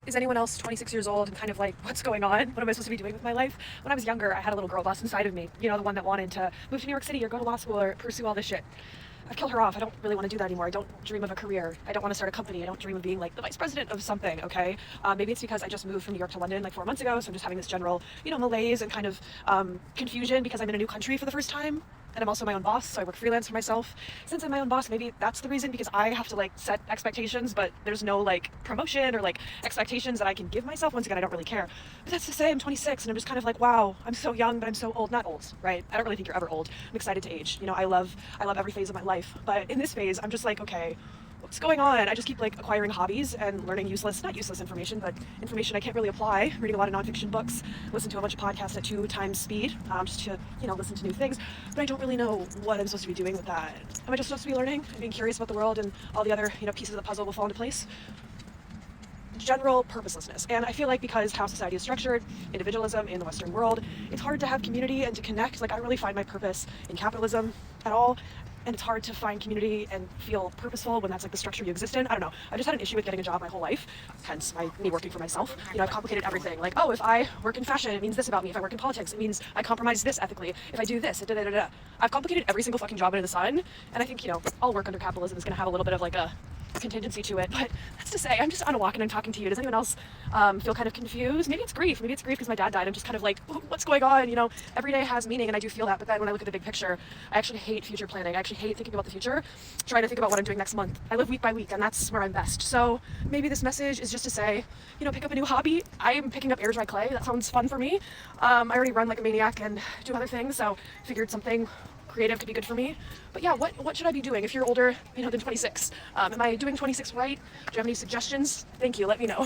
Is anyone else 26 years old and kind of like, what's going on? What am I supposed to be doing with my life? When I was younger, I had a little girl boss inside of me. You know, the one that wanted to move to New York City or go to law school or pursue all this shit. I've killed her off. I don't really want to do that anymore. I don't dream of a career. I don't want to start a company. I don't dream of being like the vice president of something, okay? Maybe it's because I just moved from New York to London like 4 months ago, so I'm just having this general, malaise and kind of confusion because I'm in a new country for the first time. And I'm also my own boss, so I work freelance for myself. Since I'm my own boss, maybe that's the reason, because I have to like set expectations, but there's no like promotion or like expectations that I can give myself. Once again, I don't really care. But that's to say I'm 26 and I'm just kind of like, wow, I'm so young, but I'm so old. Not old, right? I don't really think you're ever old. I'm excited to age. I love every phase of my life. But in this phase, I'm just like, okay, what's going on? I just keep like acquiring hobbies and learning not useless information, but information I can't really apply. Reading a lot of nonfiction books, listen to a bunch of podcasts at 2 times speed, just to, listen to new things. But I don't really know what I'm supposed to be doing with that. Am I just supposed to be learning and being curious about the world, and all the other, pieces of the puzzle will fall into place? General purposelessness. And I feel like because how society is structured, individualism in the Western world, it's hard to have community and to connect. Like, I don't really find my purpose in capitalism at all. And it's hard to find community and feel purposeful when that's like the structure you exist in. I don't know. I just had an issue with getting a job my whole life, hence me working for myself. I've complicated everything. Like, oh, if I work in fashion, it means this about me. If I work in politics, it means I compromise this ethically. If I do this, da da da da. I've complicated every single fucking job under the sun. And I think, all work under capitalism is going to have a little bit of like a contingency to it. But that's to say, I'm just on a walk and I'm talking to you. Does anyone else feel kind of confused? Maybe it's grief because my dad died. I'm just kind of like, what's going on? Every day has meaning, and I do feel that. But then when I look at the big picture, I actually hate future planning. I actually hate thinking about the future, trying to think about what I'm doing next month. I live week by week, and that's where I'm best. So maybe this message is just to say, pick up a new hobby. I'm picking up air dry clay. That sounds fun for me. I already run like a maniac and do other things, so figured something creative could be good for me. But yeah, what should I be doing if you're older, than 26? Am I doing 26 right? Do you have any suggestions? Thank you. Let me know.